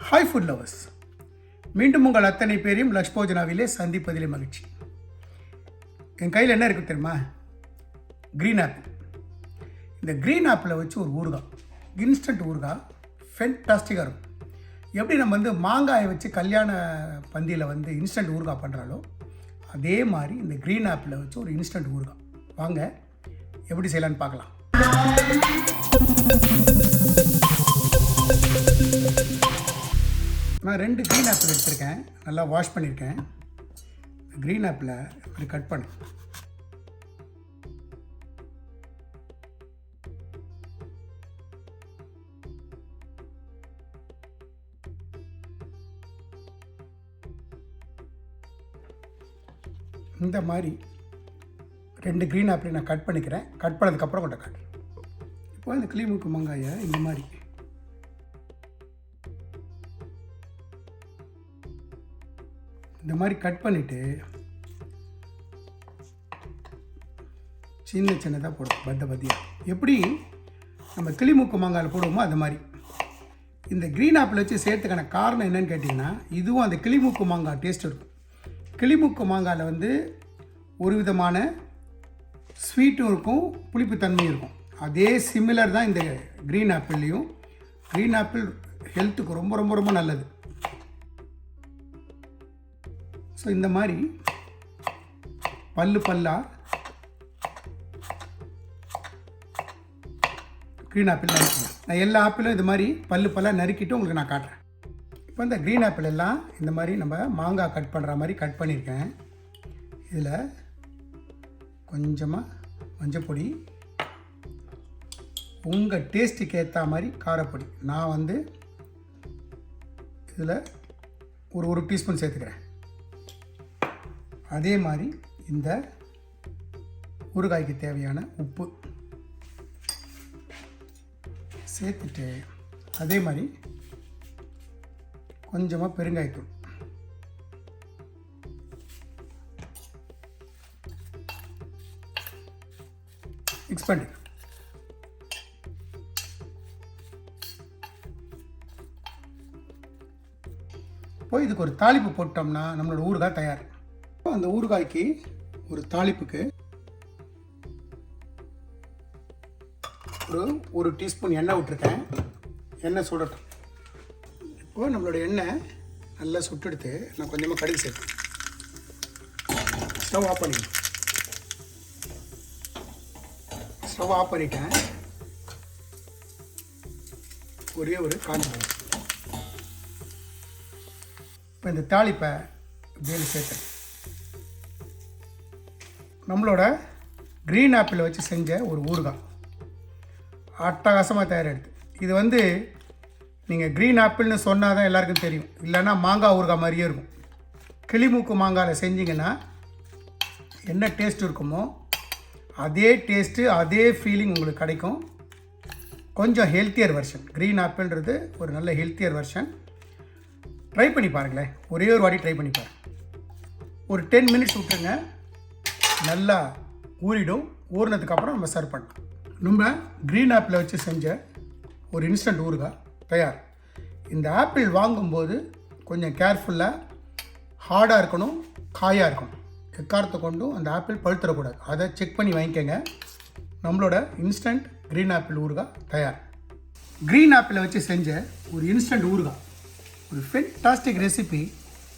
Hi food lovers, மீண்டும் உங்கள் அத்தனை பேரையும் லக்ஷ்போஜனாவிலே சந்திப்பதிலே மகிழ்ச்சி. என் கையில் என்ன இருக்குது தெரியுமா? Green apple. இந்த க்ரீன் ஆப்பிளை வச்சு ஒரு ஊறுகாய், இன்ஸ்டன்ட் ஊறுகாய், ஃபென்டாஸ்டிக்காக இருக்கும். எப்படி நம்ம மாங்காயை வச்சு கல்யாண பந்தியில் இன்ஸ்டன்ட் ஊறுகாய் பண்ணுறாலோ அதே மாதிரி இந்த க்ரீன் ஆப்பிளை வச்சு ஒரு இன்ஸ்டன்ட் ஊறுகாய். வாங்க எப்படி செய்யலான்னு பார்க்கலாம். நான் 2 க்ரீன் ஆப்பிள் எடுத்திருக்கேன், நல்லா வாஷ் பண்ணியிருக்கேன். க்ரீன் ஆப்பிளை இப்படி கட் பண்ணு. இந்த மாதிரி 2 க்ரீன் ஆப்பிளை நான் கட் பண்ணிக்கிறேன். கட் பண்ணதுக்கப்புறம் கொண்ட காட்டு. இப்போ இந்த கிளிமூக்கு மாங்காயை இந்த மாதிரி கட் பண்ணிவிட்டு சின்னதாக போடும். பத்தியாக எப்படி நம்ம கிளிமூக்கு மாங்காயில் போடுவோமோ அது மாதிரி. இந்த க்ரீன் ஆப்பிள் வச்சு சேர்த்துக்கான காரணம் என்னன்னு கேட்டிங்கன்னா, இதுவும் அந்த கிளிமூக்கு மாங்காய் டேஸ்ட் இருக்கும். கிளிமூக்கு மாங்காயில் ஒரு விதமான ஸ்வீட்டும் இருக்கும், புளிப்பு தன்மையும் இருக்கும். அதே சிமிலர் தான் இந்த க்ரீன் ஆப்பிள்லேயும். க்ரீன் ஆப்பிள் ஹெல்த்துக்கு ரொம்ப ரொம்ப ரொம்ப நல்லது. ஸோ இந்த மாதிரி பல்லாக க்ரீன் ஆப்பிள் நறுக்கணும். நான் எல்லா ஆப்பிளும் இது மாதிரி பல்லாக நறுக்கிட்டு உங்களுக்கு நான் காட்டுறேன். இப்போ இந்த க்ரீன் ஆப்பிள் எல்லாம் இந்த மாதிரி நம்ம மாங்காய் கட் பண்ணுற மாதிரி கட் பண்ணியிருக்கேன். இதில் கொஞ்சமாக மஞ்சப்பொடி, உங்கள் டேஸ்ட்டுக்கு ஏற்ற மாதிரி காரப்பொடி. நான் இதில் ஒரு டீஸ்பூன் சேர்த்துக்கிறேன். அதே மாதிரி இந்த ஊறுகாய்க்கு தேவையான உப்பு சேர்த்துட்டு, அதே மாதிரி கொஞ்சமாக பெருங்காயத்தூள், மிக்ஸ் பண்ணி போய் இதுக்கு ஒரு தாளிப்பு போட்டோம்னா நம்மளோட ஊறுகாய் தயார். அந்த ஊறுகாய்க்கு ஒரு தாளிப்புக்கு ஒரு டீஸ்பூன் எண்ணெய் விட்டுருக்கேன். எண்ணெய் சுடட்டும். இப்போது நம்மளோட எண்ணெய் நல்லா சுட்டெடுத்து நான் கொஞ்சமாக கடுகு சேர்த்தேன். ஸ்டவ் ஆஃப் பண்ணிட்டேன். ஒரே ஒரு காஞ்ச மிளகாய். இப்போ இந்த தாளிப்பை இப்படியே சேர்த்தேன். நம்மளோட க்ரீன் ஆப்பிளை வச்சு செஞ்ச ஒரு ஊறுகாய் அட்டகாசமாக தயாராகிடுது. இது நீங்கள் க்ரீன் ஆப்பிள்னு சொன்னால் தான் எல்லாருக்கும் தெரியும், இல்லைன்னா மாங்காய் ஊறுகாய் மாதிரியே இருக்கும். கிளிமூக்கு மாங்காயில் செஞ்சிங்கன்னா என்ன டேஸ்ட் இருக்குமோ அதே டேஸ்ட்டு, அதே ஃபீலிங் உங்களுக்கு கிடைக்கும். கொஞ்சம் ஹெல்த்தியர் வெர்ஷன். க்ரீன் ஆப்பிள்ன்றது ஒரு நல்ல ஹெல்த்தியர் வெர்ஷன். ட்ரை பண்ணி பாருங்களேன். ஒரே ஒரு வாட்டி ட்ரை பண்ணி பாருங்கள். ஒரு 10 மினிட்ஸ் விட்டுருங்க, நல்லா ஊறிடும். ஊறினதுக்கப்புறம் நம்ம சர்வ் பண்ணலாம். நம்ம க்ரீன் ஆப்பிளை வச்சு செஞ்ச ஒரு இன்ஸ்டன்ட் ஊறுகாய் தயார். இந்த ஆப்பிள் வாங்கும்போது கொஞ்சம் கேர்ஃபுல்லாக, ஹார்டாக இருக்கணும், காயாக இருக்கணும். எக்காரத்தை கொண்டும் அந்த ஆப்பிள் பழுத்துடக்கூடாது. அதை செக் பண்ணி வாங்கிக்கோங்க. நம்மளோட இன்ஸ்டன்ட் க்ரீன் ஆப்பிள் ஊறுகாய் தயார். க்ரீன் ஆப்பிளை வச்சு செஞ்ச ஒரு இன்ஸ்டன்ட் ஊறுகாய் ஒரு ஃபென்டாஸ்டிக் ரெசிபி,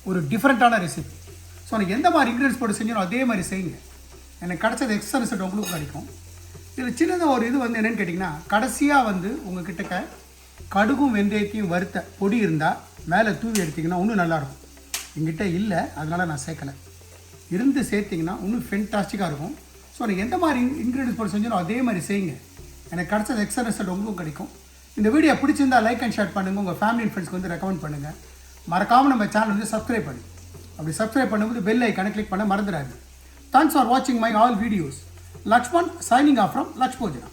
ஒரு டிஃப்ரெண்ட்டான ரெசிபி. ஸோ எனக்கு எந்த மாதிரி இன்க்ரீடியன்ஸ் போட்டு செஞ்சோம் அதே மாதிரி செய்யுங்க. எனக்கு கிடச்சது எக்ஸ்ட்ரா ரிசல்ட் உங்களுக்கு கிடைக்கும். இதில் சின்னதாக ஒரு இது என்னென்னு கேட்டிங்கன்னா, கடைசியாக உங்கள் கிட்டக்க கடுகும் வெந்தயத்தையும் வறுத்த பொடி இருந்தால் மேலே தூவி எடுத்திங்கன்னா இன்னும் நல்லாயிருக்கும். எங்கிட்ட இல்லை, அதனால் நான் சேர்க்கலை. இருந்து சேர்த்திங்கன்னா இன்னும் ஃபென்டாஸ்டிக்காக இருக்கும். ஸோ எனக்கு எந்த மாதிரி இன்க்ரீடியன்ஸ் போட்டு செஞ்சாலும் அதே மாதிரி செய்யுங்க. எனக்கு கிடச்சது எக்ஸ்ட்ரா ரிசல்ட் உங்களுக்கும் கிடைக்கும். இந்த வீடியோ பிடிச்சிருந்தால் லைக் அண்ட் ஷேர் பண்ணுங்கள். உங்கள் ஃபேமிலி அண்ட் ஃப்ரெண்ட்ஸ்க்கு ரெக்கமெண்ட் பண்ணுங்கள். மறக்காமல் நம்ம சேனல் சப்ஸ்கிரைப் பண்ணுங்கள். அப்படி சப்ஸ்கிரைப் பண்ணும்போது பெல் ஐக்கானை கிளிக் பண்ண மறந்துடாது. Thanks for watching my all videos. Lakshman signing off from Lakshpojana.